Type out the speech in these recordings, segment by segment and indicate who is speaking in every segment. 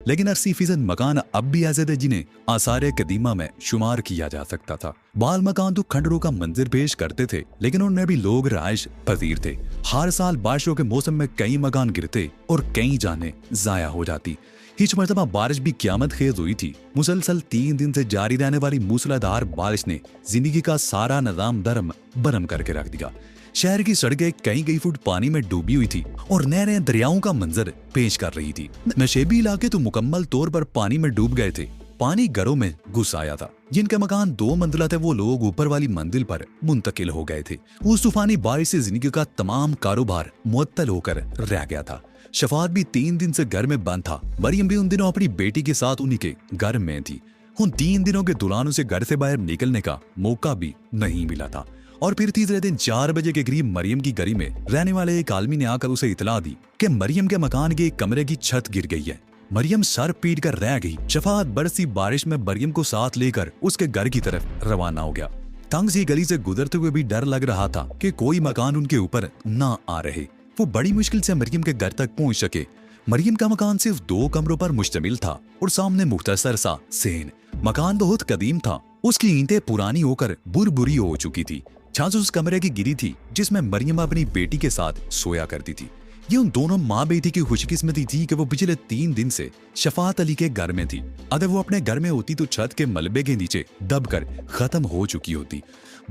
Speaker 1: लेकिन 80% मकान अब भी ऐसे थे जिन्हें आसार कदीमा में शुमार किया जा सकता था। बाल मकान तो खंडरों का मंजर पेश करते थे, लेकिन उनमें भी लोग राइश पजीर थे। हर साल बारिशों के मौसम में कई मकान गिरते और कई जानें जाया हो जाती। इस मरतबा बारिश भी क़यामत खेज हुई थी। मुसलसल 3 दिन से जारी रहने वाली मूसलाधार बारिश ने जिंदगी का सारा निजाम दरम बरम करके रख दिया। शहर की सड़कें कई फुट पानी में डूबी हुई थी और नहरें दरियाओं का मंजर पेश कर रही थी। नशेबी इलाके तो मुकम्मल तौर पर पानी में डूब गए थे। पानी घरों में घुस आया था। जिनके मकान 2 मंजिला थे वो लोग ऊपर वाली मंजिल पर मुंतकिल हो गए थे। उस तूफानी बारिश से जिंदगी का तमाम कारोबार मुअत्तल होकर रह गया था। शफात भी 3 दिन से घर में बंद था। मरियम भी उन दिनों अपनी बेटी के साथ उन्हीं के घर में थी। उन 3 दिनों के दौरान उसे घर से बाहर निकलने का मौका भी नहीं मिला था। और फिर तीसरे दिन 4 बजे के करीब मरियम की गली में रहने वाले एक आदमी ने आकर उसे इतला दी कि मरियम के मकान के एक कमरे की छत गिर गई है। मरियम सर पीट कर रह गई। शफात बरसी बारिश में मरियम को साथ लेकर उसके घर की तरफ रवाना हो गया। तंग सी गली से गुजरते हुए भी डर लग रहा था कि कोई मकान उनके ऊपर ना आ रहे। वो बड़ी मुश्किल से मरियम के घर तक पहुंच सके। मरियम का मकान सिर्फ 2 कमरों पर मुश्तमिल था और सामने मुख्तसर सा सेन। मकान बहुत कदीम था। उसकी ईंटें पुरानी होकर बुरबुरी हो चुकी थी। छत उस कमरे की गिरी थी जिसमें मरियम अपनी बेटी के साथ सोया करती थी। ये उन दोनों माँ बेटी की खुशकिस्मती थी कि वो पिछले 3 दिन से शफात अली के घर में थी। अगर वो अपने घर में होती तो छत के मलबे के नीचे दबकर खत्म हो चुकी होती।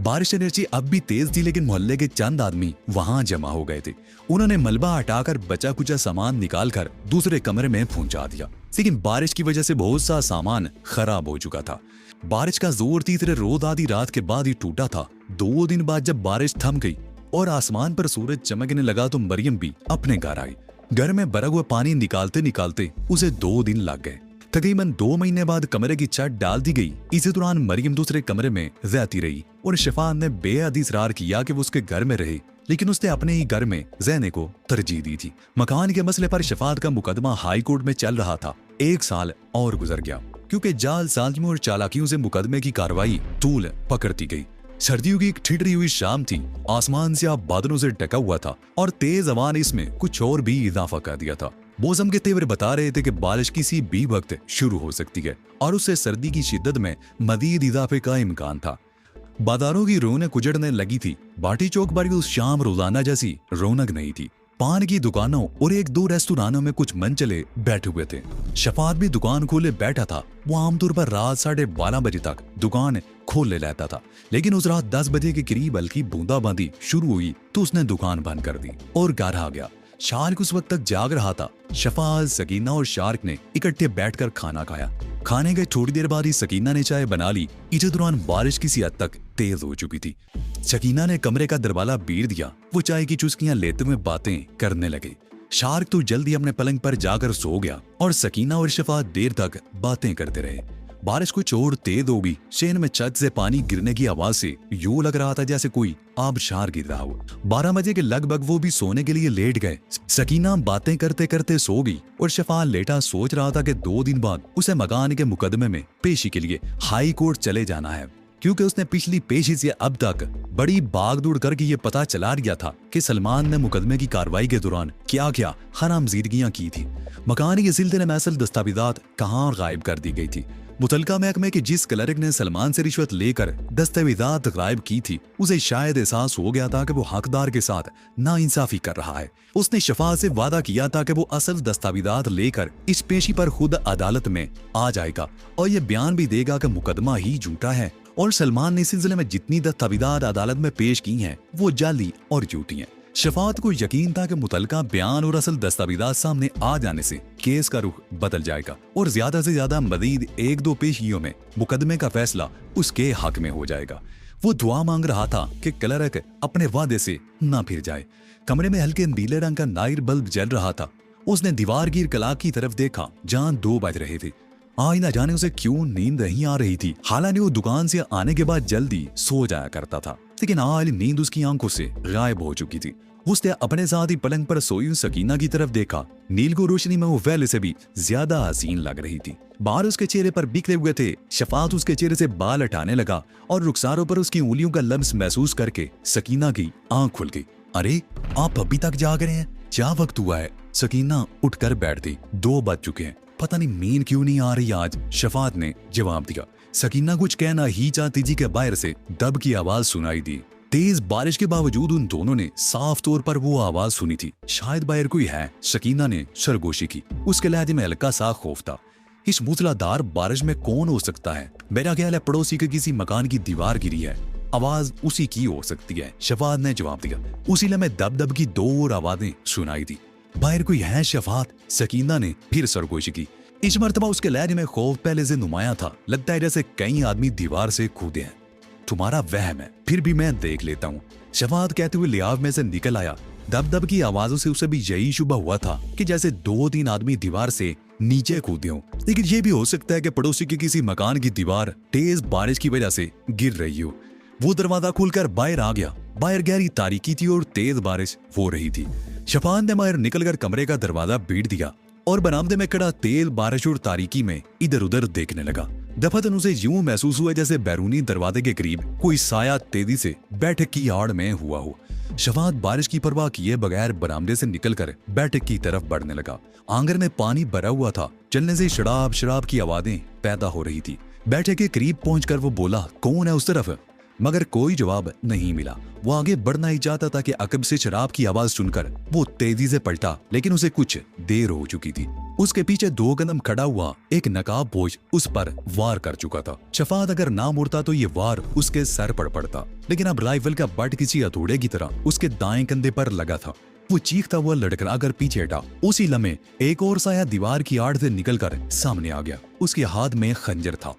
Speaker 1: बारिश से नीचे अब भी तेज थी, लेकिन मोहल्ले के चंद आदमी वहां जमा हो गए थे। उन्होंने मलबा हटाकर बचा कुचा सामान निकालकर दूसरे कमरे में पहुंचा दिया। लेकिन बारिश की वजह से बहुत सा सामान खराब हो चुका था। बारिश का जोर तीसरे रोज आधी रात के बाद ही टूटा था। 2 दिन बाद जब बारिश थम गई और आसमान पर सूरज चमकने लगा तो मरियम भी अपने घर आई। घर में भरा हुआ पानी निकालते निकालते उसे 2 दिन लग गए। तकरीबन 2 महीने बाद कमरे की छत डाल दी गई। इसी दौरान मरियम दूसरे कमरे में रहती रही और शफात ने बेहद इसरार किया कि वो उसके घर में रहे, लेकिन उसने अपने ही घर में रहने को तरजीह दी थी। मकान के मसले पर शफात का मुकदमा हाई कोर्ट में चल रहा था। 1 साल और गुजर गया क्योंकि जाल साजियों और चालाकियों से मुकदमे की कार्रवाई तूल पकड़ती गई। सर्दियों की एक ठिठुरी हुई शाम थी। आसमान से आप बादलों से ढका हुआ था और तेज हवा ने इसमें कुछ और भी इजाफा कर दिया था। मौसम के तेवर बता रहे थे कि बारिश किसी भी वक्त शुरू हो सकती है और उससे सर्दी की शिद्दत में मजीद इजाफे का इम्कान था। बाजारों की रौनक उजड़ने लगी थी। बाटी चौक पर भी उस शाम रोजाना जैसी रौनक नहीं थी। पान की दुकानों और 1-2 रेस्टोरानों में कुछ मनचले बैठे हुए थे। शफात भी दुकान खोले बैठा था। वो आमतौर पर रात 12:30 बजे तक दुकान खोले रहता था, लेकिन उस रात 10 बजे के करीब हल्की बूंदाबांदी शुरू हुई तो उसने दुकान बंद कर दी और घर आ गया। शार्क उस वक्त तक जाग रहा था। शफात, सकीना और शार्क ने इकट्ठे बैठकर खाना खाया। खाने के थोड़ी देर बाद ही सकीना ने चाय बना ली। इसी दौरान बारिश किसी हद तक तेज हो चुकी थी। सकीना ने कमरे का दरवाजा बीर दिया। वो चाय की चुस्कियां लेते हुए बातें करने लगे। शार्क तो जल्दी अपने पलंग पर जाकर सो गया और सकीना और शफात देर तक बातें करते रहे। बारिश कुछ और तेज हो गई। शहर में छत से पानी गिरने की आवाज से यूं लग रहा था जैसे कोई आबशार गिर रहा हो। 12 बजे के लगभग वो भी सोने के लिए लेट गए। सकीना बातें करते करते सो गई और शफात लेटा सोच रहा था कि 2 दिन बाद उसे मकान के मुकदमे में पेशी के लिए हाई कोर्ट चले जाना है, क्योंकि उसने पिछली पेशी से अब तक बड़ी भागदौड़ करके ये पता चला दिया था कि सलमान ने मुकदमे की कार्रवाई के दौरान क्या क्या हरामजीदगियां की थी। मकान के सिलसिले में असल दस्तावेजात कहाँ गायब कर दी गई थी। मुतलका महकमे के जिस क्लर्क ने सलमान से रिश्वत लेकर दस्तावेजात गायब की थी, उसे शायद एहसास हो गया था कि वो हकदार के साथ नाइंसाफी कर रहा है। उसने शफात से वादा किया था कि वो असल दस्तावेजात लेकर इस पेशी पर खुद अदालत में आ जाएगा और ये बयान भी देगा कि मुकदमा ही झूठा है और सलमान ने इस सिलसिले में जितनी दस्तावेजात अदालत में पेश की हैं वो जाली और झूठी हैं। शफात को यकीन था कि मुतलका बयान और असल दस्तावेजात सामने आ जाने से केस का रुख बदल जाएगा और ज्यादा से ज्यादा मजीद 1-2 पेशियों में मुकदमे का फैसला उसके हक में हो जाएगा। वो दुआ मांग रहा था कि क्लर्क अपने वादे से ना फिर जाए। कमरे में हल्के नीले रंग का नायर बल्ब जल रहा था। उसने दीवार की कलाक की तरफ देखा जहां 2 बज रहे थे। आज न जाने उसे क्यों नींद नहीं आ रही थी। हालांकि वो दुकान से आने के बाद जल्दी सो जाया करता था, लेकिन आज नींद उसकी आंखों से गायब हो चुकी थी। उसने अपने साथ ही पलंग पर सोई सकीना की तरफ देखा। नील को रोशनी में वो पहले से भी ज्यादा हसीन लग रही थी। बाल उसके चेहरे पर बिखरे हुए थे। शफात उसके चेहरे से बाल हटाने लगा और रुखसारों पर उसकी उंगलियों का लम्स महसूस करके सकीना की आंख खुल गई। अरे, आप अभी तक जाग रहे हैं? क्या वक्त हुआ है? सकीना उठकर बैठ गई। 2 बज चुके हैं। पता नहीं नींद क्यों नहीं आ रही आज, शफात ने जवाब दिया। सकीना कुछ कहना ही चाहती थी कि बाहर से दब की आवाज सुनाई दी। तेज बारिश के बावजूद उन दोनों ने साफ तौर पर वो आवाज सुनी थी। शायद बाहर कोई है। सकीना ने सरगोशी की। उसके लहजे में हल्का सा खौफ था। इस मूसलाधार बारिश में कौन हो सकता है? मेरा ख्याल है पड़ोसी के किसी मकान की दीवार गिरी है। आवाज उसी की हो सकती है, शफात ने जवाब दिया। उसी लम्हे दब दब की 2 और आवाजें सुनाई दी। बाहर कोई है शफात? सकीना ने फिर सरगोशी की। इस मर्तबा उसके लहजे में खौफ पहले से नुमाया था। लगता है जैसे कई आदमी दीवार से कूदे हैं। तुम्हारा वहम है, फिर भी मैं देख लेता हूँ, शफात कहते हुए लिहाफ में से निकल आया। दब दब की आवाजों से उसे भी यही शुबा हुआ था कि जैसे 2-3 आदमी दीवार से नीचे कूदे हों। लेकिन यह भी हो सकता है कि पड़ोसी के किसी मकान की दीवार तेज बारिश की वजह से गिर रही हो। वो दरवाजा खुलकर बाहर आ गया। बाहर गहरी तारीकी थी और तेज बारिश हो रही थी। शफात ने बाहर निकलकर कमरे का दरवाजा पीट दिया और बरामदे में खड़ा तेज बारिश और तारीकी में इधर उधर देखने लगा। दफतन उसे यूं महसूस हुआ जैसे बैरूनी दरवाजे के करीब कोई साया तेजी से बैठक की आड़ में हुआ हो। शफात बारिश की परवाह किए बगैर बरामदे से निकलकर बैठक की तरफ बढ़ने लगा। आंगन में पानी भरा हुआ था। चलने से शराब शराब की आवाजें पैदा हो रही थी। बैठक के करीब पहुंचकर वो बोला, कौन है उस तरफ? मगर कोई जवाब नहीं मिला। वो आगे बढ़ना ही चाहता था कि अकब से शराब की आवाज सुनकर वो तेजी से पलटा, लेकिन उसे कुछ देर हो चुकी थी। उसके पीछे 2 कदम खड़ा हुआ एक नकाबपोश उस पर वार कर चुका था। शफात अगर ना मुड़ता तो ये वार उसके सर पर पड़ता, लेकिन अब राइफल का बट किसी हथौड़े की तरह उसके दाएं कंधे पर लगा था। वो चीखता हुआ लड़कर अगर पीछे हटा। उसी लम्हे एक और साया दीवार की आड़ से निकलकर सामने आ गया। उसके हाथ में खंजर था।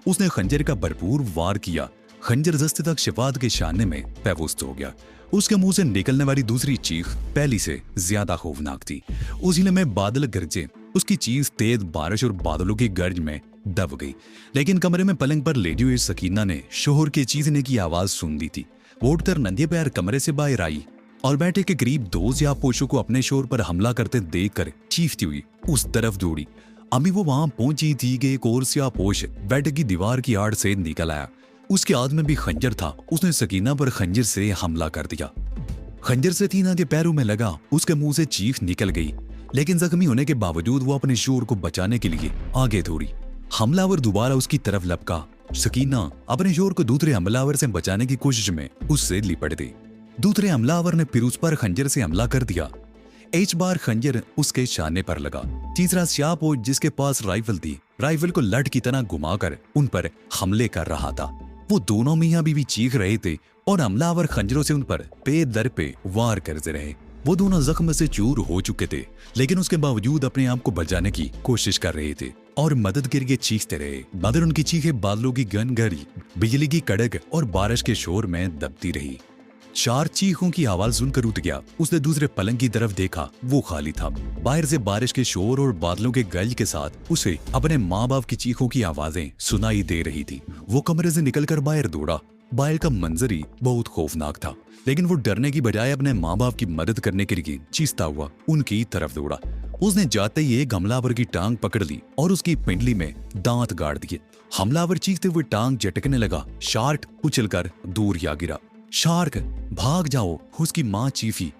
Speaker 1: उसने खंजर का भरपूर वार किया। खंजर जस्ते तक शफात के शाने में पेवस्त हो गया। उसके मुंह से निकलने वाली दूसरी चीख पहली से ज्यादा खौफनाक थी। उसी लम्हे बादल गरजे। उसकी चीख तेज बारिश और बादलों की गर्ज में दब गई। लेकिन कमरे में पलंग पर लेटी हुई सकीना ने शोहर के चीखने की आवाज सुन ली थी। वो उठकर नंगे पैर कमरे से बाहर आई और बैठे के करीब 2 ज़ियापोशों को अपने शोहर पर हमला करते देखकर चीखती हुई उस तरफ दौड़ी। अभी वो वहां पहुंची थी कि एक और ज़ियापोश बैठक की दीवार की आड़ से निकल आया। उसके हाथ में भी खंजर था। उसने सकीना पर खंजर से हमला कर दिया। खंजर सकीना के पैरों में लगा। उसके मुंह से चीख निकल गई, लेकिन जख्मी होने के बावजूद वो अपने शोहर को बचाने के लिए आगे दौड़ी। हमलावर दोबारा उसकी तरफ लपका। सकीना अपने शोहर को दूसरे हमलावर से बचाने की कोशिश में उससे लिपट गई। दूसरे हमलावर ने फिर उस पर खंजर से हमला कर दिया। इस बार खंजर उसके शाने पर लगा। तीसरा ज़ियापोश जिसके पास राइफल थी, राइफल को लठ की तरह घुमाकर उन पर हमले कर रहा था। वो दोनों मियां बीवी चीख रहे थे और हमलावर खंजरों से उन पर पे दर पे वार करते रहे। वो दोनों जख्म से चूर हो चुके थे, लेकिन उसके बावजूद अपने आप को बचाने की कोशिश कर रहे थे और मदद के लिए चीखते रहे। मगर उनकी चीखें बादलों की गनगरी, बिजली की कड़क और बारिश के शोर में दबती रही। 4 चीखों की आवाज सुनकर उठ गया। उसने दूसरे पलंग की तरफ देखा। वो खाली था। बाहर से बारिश के शोर और बादलों के गरज के साथ उसे अपने माँ बाप की चीखों की आवाजें सुनाई दे रही थी। वो कमरे से निकलकर बाहर दौड़ा। बाहर का मंजर ही बहुत खौफनाक था, लेकिन वो डरने की बजाय अपने माँ बाप की मदद करने के लिए चीखता हुआ उनकी तरफ दौड़ा। उसने जाते ही एक हमलावर की टांग पकड़ ली और उसकी पिंडली में दांत गाड़ दिए। हमलावर चीखते हुए टांग झटकने लगा। शार्क उछलकर दूर जा गिरा। शार्क भाग जाओ, उसकी मां चीखी।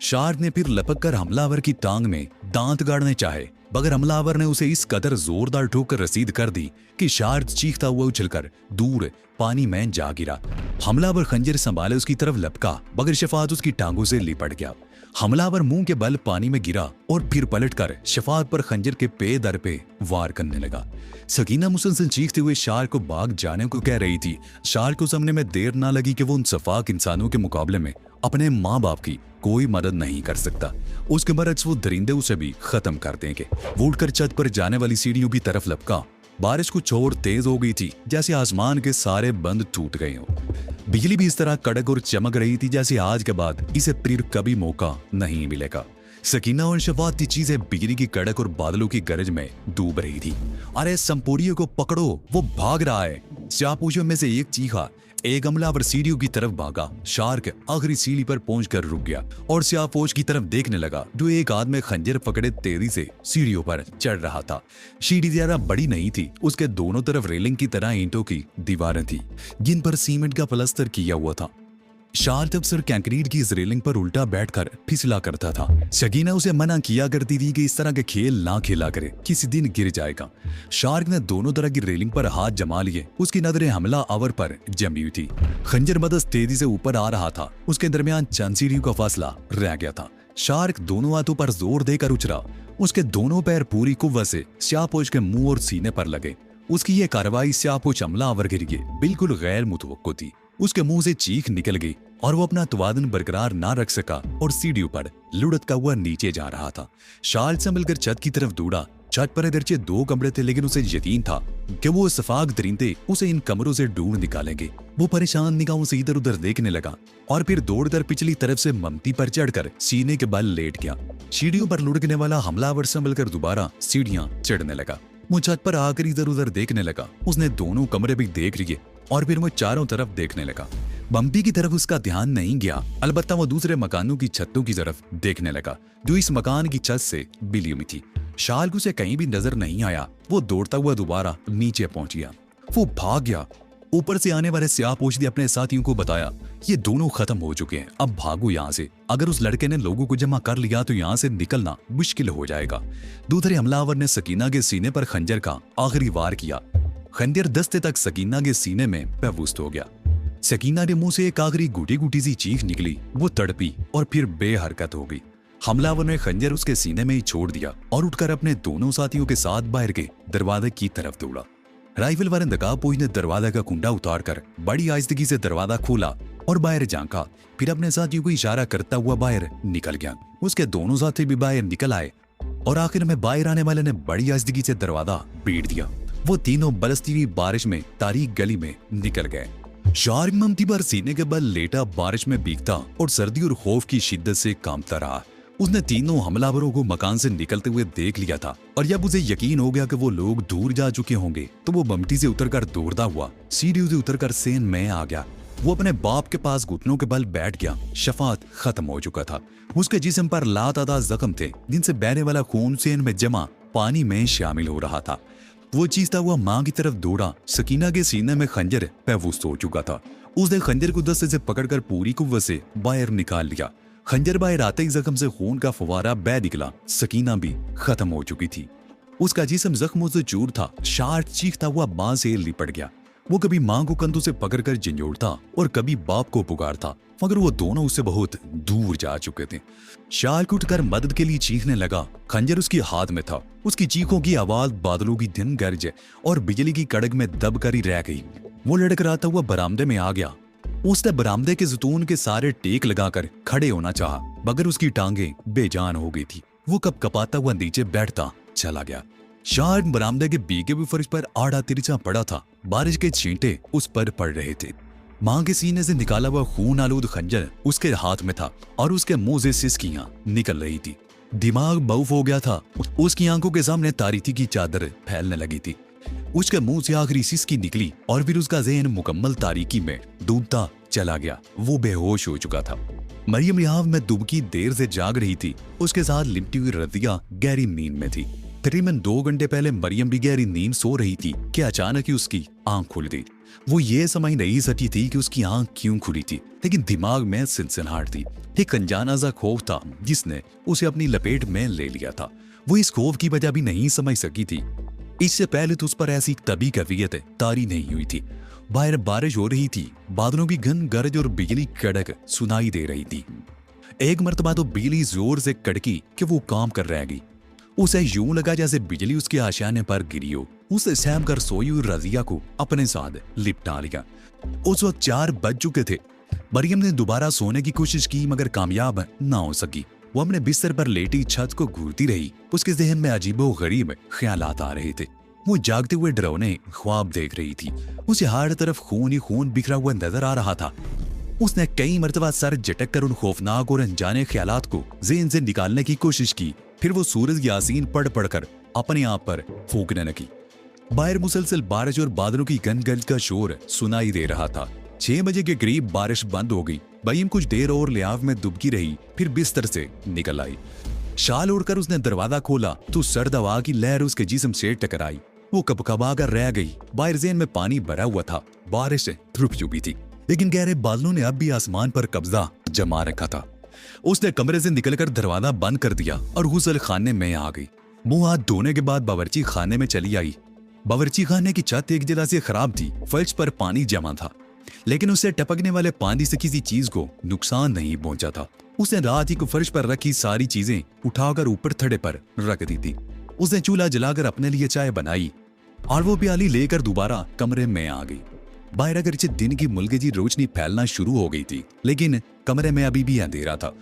Speaker 1: शार्क ने फिर लपक कर हमलावर की टांग में दांत गाड़ने चाहे, मगर हमलावर ने उसे इस कदर जोरदार ठोकर रसीद कर दी कि शार्क चीखता हुआ उछलकर दूर पानी में जा गिरा। हमलावर खंजर संभाले उसकी तरफ लपका, मगर शफात उसकी टांगों से लिपट गया। हमलावर मुंह के बल पानी में गिरा और फिर पलटकर शफात पर खंजर के पे दर पे वार करने लगा। सकीना मुसलसल चीखते हुए शार्क को भाग जाने को कह रही थी। शार्क को समझने में देर ना लगी कि वो उन सफाक इंसानों के मुकाबले में अपने माँ बाप की कोई मदद नहीं कर सकता। उसके बरक्स वो दरिंदे उसे भी खत्म कर देंगे। वो उठकर छत पर जाने वाली सीढ़ियों की तरफ लपका। बारिश कुछ और तेज हो गई थी, जैसे आसमान के सारे बंद टूट गए हों। बिजली भी इस तरह कड़क और चमक रही थी जैसे आज के बाद इसे फिर कभी मौका नहीं मिलेगा। सकीना और शफात की चीजें बिजली की कड़क और बादलों की गरज में डूब रही थी। अरे संपोरियो को पकड़ो, वो भाग रहा है। ज़ियापोशों में से एक चीखा। एक हमलावर सीढ़ियों की तरफ भागा। शार्क आखिरी सीढ़ी पर पहुंचकर रुक गया और ज़ियापोश की तरफ देखने लगा, जो एक हाथ में खंजर पकड़े तेजी से सीढ़ियों पर चढ़ रहा था। सीढ़ी ज्यादा बड़ी नहीं थी। उसके दोनों तरफ रेलिंग की तरह ईंटों की दीवारें थी, जिन पर सीमेंट का प्लास्टर किया हुआ था। शार्द अक्सर कंक्रीट की इस रेलिंग पर उल्टा बैठकर फिसला करता था। सकीना उसे मना किया करती थी कि इस तरह के खेल ना खेला करे, किसी दिन गिर जाएगा। शार्क ने दोनों तरह की रेलिंग पर हाथ जमा लिए। उसकी नजरें हमला आवर पर जमी हुई थी। खंजर मदद तेजी से ऊपर आ रहा था। उसके दरमियान चंद सीढ़ियों का फासला रह गया था। शार्क दोनों हाथों पर जोर देकर उछला। उसके दोनों पैर पूरी कुव्वत से स्यापोच के मुंह और सीने पर लगे। उसकी ये कार्रवाई स्यापोच हमलावर के लिए बिल्कुल गैर मुतवक्को थी। उसके मुंह से चीख निकल गई और वो अपना तवादन बरकरार ना रख सका और सीढ़ियों पर लुढ़कता हुआ नीचे जा रहा था। शार्क संभलकर छत की तरफ दौड़ा। छत पर इधरचे 2 कमरे थे, लेकिन उसे यकीन था कि वो सफाक दरिंदे उसे इन कमरों से ढूंढ निकालेंगे। वो परेशान निगाहों से इधर उधर देखने लगा और फिर दौड़कर पिछली तरफ से ममती पर चढ़कर सीने के बल लेट गया। सीढ़ियों पर लुढ़कने वाला हमलावर संभलकर दोबारा सीढ़ियां चढ़ने लगा। वो छत पर आकर इधर उधर देखने लगा। उसने दोनों कमरे भी देख लिए और फिर वो चारों तरफ देखने लगा। बम्पी की तरफ उसका ध्यान नहीं गया, अलबत्ता वो दूसरे मकानों की छतों की तरफ देखने लगा जो इस मकान की छत से बिली हुई थी। शार्क उसे कहीं भी नजर नहीं आया। वो दौड़ता हुआ दोबारा नीचे पहुंच गया। वो भाग गया। ऊपर से आने वाले स्यापोच ने अपने साथियों को बताया, ये दोनों खत्म हो चुके हैं, अब भागो यहाँ से। अगर उस लड़के ने लोगों को जमा कर लिया तो यहाँ से निकलना मुश्किल हो जाएगा। दूसरे हमलावर ने सकीना के सीने पर खंजर का आखिरी वार किया। खंजर दस्ते तक सकीना के सीने में महफूज हो गया। सकीना के मुंह से एक आखिरी गुटी गुटी सी चीख निकली। वो तड़पी और फिर बेहरकत हो गई। हमलावर ने खंजर उसके सीने में ही छोड़ दिया और उठकर अपने दोनों साथियों के साथ बाहर के दरवाजे की तरफ दौड़ा। राइफल वाले नकाबपोश ने दरवाजा का कुंडा उतारकर बड़ी आहिस्तगी से दरवाजा खोला और बाहर झांका। फिर अपने साथियों को इशारा करता हुआ बाहर निकल गया। उसके दोनों साथी भी बाहर निकल आए और आखिर में बाहर आने वाले ने बड़ी आहिस्तगी से दरवाजा पीट दिया। वो तीनों बरसती हुई बारिश में तारीक गली में निकल गए। शार्क ममती पर सीने के बल लेटा बारिश में भीगता और सर्दी और खौफ की शिद्दत से कांपता रहा। उसने तीनों हमलावरों को मकान से निकलते हुए देख लिया था और जब उसे यकीन हो गया कि वो लोग दूर जा चुके होंगे तो वो ममटी से उतरकर दौड़ता हुआ सीढ़ियों से उतरकर सेन में आ गया। वो अपने बाप के पास घुटनों के बल बैठ गया। शफात खत्म हो चुका था। उसके जिस्म पर लातादाद जख्म थे जिनसे बहने वाला खून सेन में जमा पानी में शामिल हो रहा था। वो चीखता हुआ मां की तरफ दौड़ा। सकीना के सीने में खंजर महफूज हो चुका था। उसने खंजर को दस्ते से पकड़कर पूरी कुव्वत से बाहर निकाल लिया। खंजर बाहर आते ही जख्म से खून का फवारा बह निकला। सकीना भी खत्म हो चुकी थी। उसका जिस्म जख्मों से चूर था। शार्क चीखता हुआ मां से लिपट गया। वो कभी मां को कंधों से पकड़कर झंझोड़ता और कभी बाप को पुकारता, मगर वो दोनों उससे बहुत दूर जा चुके थे। शार्क उठकर मदद के लिए चीखने लगा। खंजर उसके हाथ में था। उसकी चीखों की आवाज बादलों की दिन गर्ज और बिजली की कड़क में दब कर ही रह गई। वो लड़खड़ाता हुआ बरामदे में आ गया। उसने बरामदे के जतून के सारे टेक लगाकर खड़े होना चाहा, मगर उसकी टांगें बेजान हो गई थी। वो कप कपाता हुआ नीचे बैठता चला गया। शार्क बरामदे के भीगे हुए फर्श पर आड़ा तिरछा पड़ा था। बारिश के छींटे उस पर पड़ रहे थे। मां के सीने से निकाला हुआ खून आलूद खंजर उसके हाथ में था और उसके मुंह से सिसकियां निकल रही थी। दिमाग बऊफ हो गया था। उसकी आंखों के सामने तारीकी की चादर फैलने लगी थी। उसके मुंह से आखिरी सिसकी निकली और फिर उसका ज़हन मुकम्मल तारीकी में डूबता चला गया। वो बेहोश हो चुका था। मरियम रिहाव में दुबकी देर से जाग रही थी। उसके साथ लिपटी हुई रदिया गहरी नींद में थी। तकरीबन 2 घंटे पहले मरियम भी गहरी नींद सो रही थी कि अचानक ही उसकी आंख खुल गई। वो ये समझ नहीं सकी थी कि उसकी आंख क्यों खुली थी, लेकिन दिमाग में सनसनाहट थी। एक अनजाना सा खौफ था जिसने उसे अपनी लपेट में ले लिया था। वो इस खौफ की वजह भी नहीं समझ सकी थी। इससे पहले तो उस पर ऐसी तभी कैफियत तारी नहीं हुई थी। बाहर बारिश हो रही थी। बादलों की घन गरज और बिजली कड़क सुनाई दे रही थी। एक मर्तबा तो बिजली जोर से कड़की कि वो काम कर रह गई। उसे यूं लगा जैसे बिजली उसके आशाने पर गिरी हो। उसे सहम कर सोई हुई रजिया को अपने साथ लिपटा लिया। उस वक्त 4 बज चुके थे। मरियम ने दोबारा सोने की कोशिश की, मगर कामयाब ना हो सकी। वो अपने बिस्तर पर लेटी छत को घूरती रही। उसके जहन में अजीबो गरीब ख्यालात आ रहे थे। वो जागते हुए डरावने ख्वाब देख रही थी। उसे हर तरफ खून ही खून बिखरा हुआ नजर आ रहा था। उसने कई मर्तबा सर झटक कर उन खौफनाक और अनजाने ख्यालात को ज़हन से निकालने की कोशिश की। फिर वो सूरज यासीन पढ़ पढ़कर अपने आप पर फूंकने लगी। बाहर मुसलसल बारिश और बादलों की गनगन का शोर सुनाई दे रहा था। 6 बजे के करीब बारिश बंद हो गई। मरियम कुछ देर और लिहाफ में दुबकी रही, फिर बिस्तर से निकल आई। शाल ओढ़कर उसने दरवाजा खोला तो सर्द हवा की लहर उसके जिस्म से टकराई। वो कपकपा कर रह गई। बाहर ज़हन में पानी भरा हुआ था। बारिश रुक चुकी थी। लेकिन गहरे बादलों ने अब भी आसमान पर कब्जा जमा रखा था। उसने कमरे से निकलकर दरवाजा बंद कर दिया और गुसल खाने में आ गई। मुंह हाथ धोने के बाद बावर्ची खाने में चली आई। बावर्ची खाने की छत एक जगह से खराब थी, फर्श पर पानी जमा था, लेकिन उससे टपकने वाले पानी से किसी चीज को नुकसान नहीं पहुंचा था। उसने रात ही को फर्श पर रखी सारी चीजें उठाकर ऊपर थड़े पर रख दी थी। उसने चूल्हा जलाकर अपने लिए चाय बनाई और वो प्याली लेकर दोबारा कमरे में आ गई। बाहर अगरचे दिन की मुलगजी रोशनी फैलना शुरू हो गई थी, लेकिन कमरे में अभी भी अंधेरा था।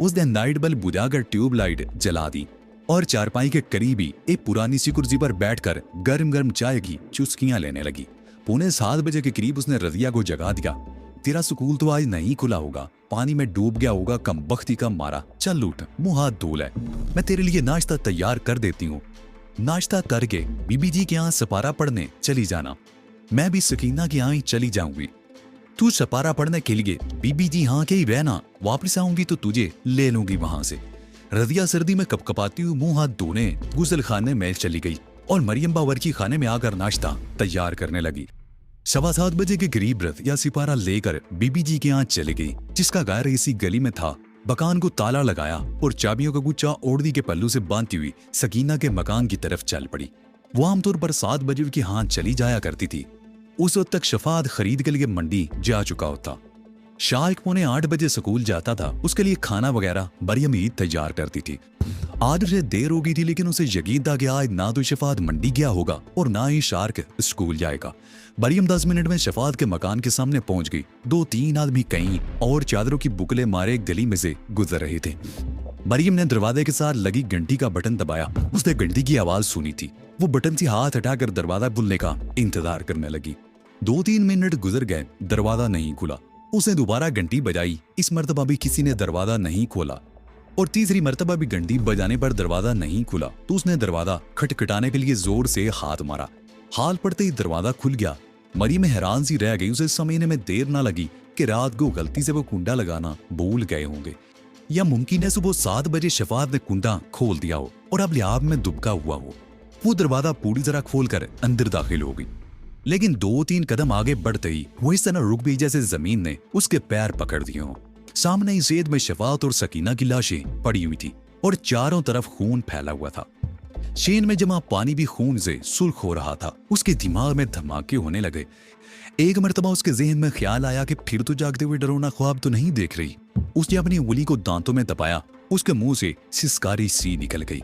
Speaker 1: उसने नाइट बल्ब बुझाकर ट्यूबलाइट जला दी और चारपाई के करीब ही एक पुरानी सी कुर्सी पर बैठकर गर्म गर्म चाय की चुस्कियां लेने लगी। 6:45 के करीब उसने रजिया को जगा दिया। तेरा स्कूल तो आज नहीं खुला होगा, पानी में डूब गया होगा कमबख्ती का मारा। चल उठ, मुंह हाथ धो ले, मैं तेरे लिए नाश्ता तैयार कर देती हूँ। नाश्ता करके बीबी जी के यहाँ सपारा पढ़ने चली जाना। मैं भी सकीना के यहाँ ही चली जाऊंगी। तू सपारा पढ़ने के लिए बीबी जी यहाँ के ही रहना, वापस आऊंगी तो तुझे ले लूंगी वहां से। रजिया सर्दी में कपकपाती हुई मुंह हाथ धोने गुसल खाने में चली गई और मरियम बावर्ची खाने में आकर नाश्ता तैयार करने लगी। 7:15 के करीब रजिया सिपारा लेकर बीबी जी के यहाँ चली गई, जिसका घर इसी गली में था। मकान को ताला लगाया और चाबियों का गुच्छा ओढ़नी के पल्लू से बांधती हुई सकीना के मकान की तरफ चल पड़ी। वो आमतौर पर 7 बजे की हाथ चली जाया करती थी। उस वक्त तक शफात खरीद के लिए मंडी जा चुका होता। शाह 7:45 बजे स्कूल जाता था। उसके लिए खाना वगैरह मरियम ही तैयार करती थी। आज उसे देर हो गई थी, लेकिन उसे यकीन था कि आज ना तो शफात मंडी गया होगा और ना ही शार्क स्कूल जाएगा। मरियम 10 मिनट में शफात के मकान के सामने पहुंच गई। 2-3 आदमी कहीं और चादरों की बुकले मारे गली में से गुजर रहे थे। मरियम ने दरवाजे के साथ लगी घंटी का बटन दबाया। उसने घंटी की आवाज सुनी थी। वो बटन से हाथ हटाकर दरवाजा खुलने का इंतजार करने लगी। 2-3 मिनट गुजर गए, दरवाजा नहीं खुला। उसने दोबारा घंटी बजाई। इस मर्तबा भी किसी ने दरवाजा नहीं खोला और तीसरी मर्तबा भी घंटी बजाने पर दरवाजा नहीं खुला तो उसने दरवाजा खटखटाने के लिए जोर से हाथ मारा। हाल पड़ते ही दरवाजा खुल गया। मरियम हैरान सी रह गई। उसे समझने में देर ना लगी कि रात को गलती से वो कुंडा लगाना भूल गए होंगे, या मुमकिन है सुबह 7 बजे शफात ने कुंडा खोल दिया हो और अब लिहाब में दुबका हुआ हो। वो दरवाजा पूरी तरह खोलकर अंदर दाखिल हो गई, लेकिन 2-3 कदम आगे बढ़ते ही वो इस तरह रुक गई जैसे जमीन ने उसके पैर पकड़ दिए हों। सामने ही जेद में शफात और सकीना की लाशें पड़ी हुई थी और चारों तरफ खून फैला हुआ था। शेन में जमा पानी भी खून से सुर्ख हो रहा था। उसके दिमाग में धमाके होने लगे। एक मर्तबा उसके जहन में ख्याल आया कि फिर तो जागते हुए डरोना ख्वाब तो नहीं देख रही। उसने अपनी उंगली को दांतों में दबाया। उसके मुंह से सिसकारी सी निकल गई।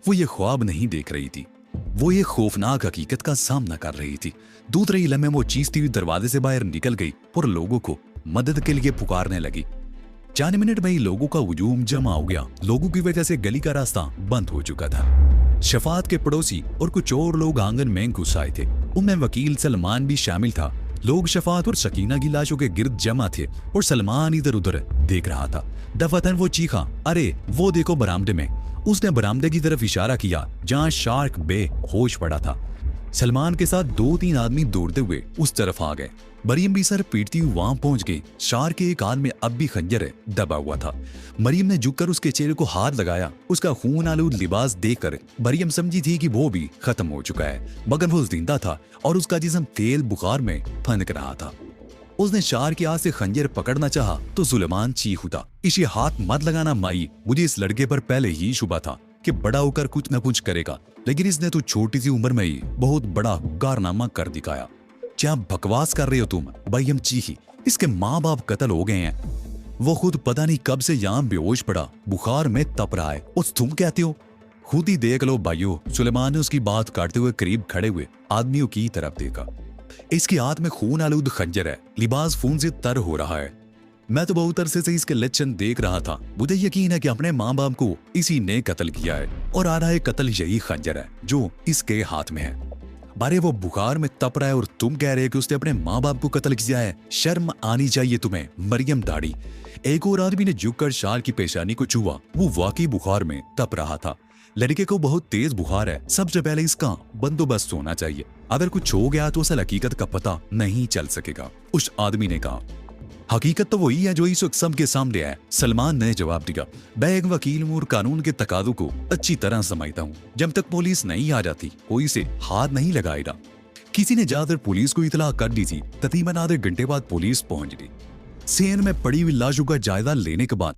Speaker 1: वो ये ख्वाब नहीं देख रही थी, वो ये खौफनाक हकीकत का सामना कर रही थी। दूसरे लम्हे वो चीखती हुई दरवाजे से बाहर निकल गई और लोगों को मदद के लिए पुकारने लगी। 4 मिनट में ही लोगों का हुजूम जमा हो गया। लोगों की वजह से गली का रास्ता बंद हो चुका था। शफात के पड़ोसी और कुछ और लोग आंगन में घुस आए थे। उनमें वकील सलमान भी शामिल था। लोग शफात और सकीना की लाशों के गिर्द जमा थे और सलमान इधर उधर देख रहा था। दफातन वो चीखा, अरे वो देखो बरामदे में। उसने बरामदे की तरफ इशारा किया जहां शार्क बेहोश पड़ा था। सलमान के साथ 2-3 आदमी दौड़ते हुए उस तरफ आ गए। मरियम भी सर पीटती हुई वहां पहुंच गई। शार्क के एक हाथ में अब भी खंजर दबा हुआ था। मरियम ने झुककर उसके चेहरे को हाथ लगाया। उसका खून आलूद लिबास देखकर मरियम समझी थी कि वो भी खत्म हो चुका है, मगर वो जिंदा था और उसका जिस्म तेल बुखार में फनक रहा था। उसने शार्क के हाथ से खंजर पकड़ना चाहा तो सुलेमान चीख उठा, इसे हाथ मत लगाना माई, मुझे इस लड़के पर पहले ही शुबा था कि बड़ा होकर कुछ न कुछ करेगा, लेकिन इसने तो छोटी सी उम्र में ही बहुत बड़ा कारनामा कर दिखाया। क्या बकवास कर रहे हो तुम? मरियम चीखी, इसके माँ बाप कत्ल हो गए हैं। वो खुद पता नहीं कब से यहाँ बेहोश पड़ा, बुखार में तप रहा है, और तुम कहते हो? खुद ही देख लो भाइयों। सुलेमान ने उसकी बात काटते हुए करीब खड़े हुए आदमियों की तरफ देखा। इसके हाथ में खून आलूद खंजर है, लिबास खून से तर हो रहा है। मैं तो बहुत अरसे से इसके लक्षण देख रहा था। मुझे यकीन है कि अपने माँ बाप को इसी ने कत्ल किया है और आ रहा है कत्ल यही खंजर है जो इसके हाथ में है। बारे वो बुखार में तप रहा है और तुम कह रहे हो कि उसने अपने माँ बाप को कत्ल किया है। शर्म आनी चाहिए तुम्हें। मरियम दाढ़ी। एक और आदमी ने झुककर शाल की पेशानी को छुआ। वो वाकई बुखार में तप रहा था। लड़के को बहुत तेज बुखार है, सबसे पहले इसका बंदोबस्त होना चाहिए। अगर कुछ हो गया तो असल हकीकत का पता नहीं चल सकेगा, उस आदमी ने कहा। हकीकत तो वही है जो इस वक्त सबके सामने है, सलमान ने जवाब दिया। मैं एक वकील हूं और कानून के तकादों को अच्छी तरह समझता हूं। जब तक पुलिस नहीं आ जाती कोई इसे हाथ नहीं लगाएगा। किसी ने जाकर पुलिस को इतला कर दी थी। तकरीबन आधे घंटे बाद पुलिस पहुंच गई। सेन में पड़ी हुई लाशों का जायजा लेने के बाद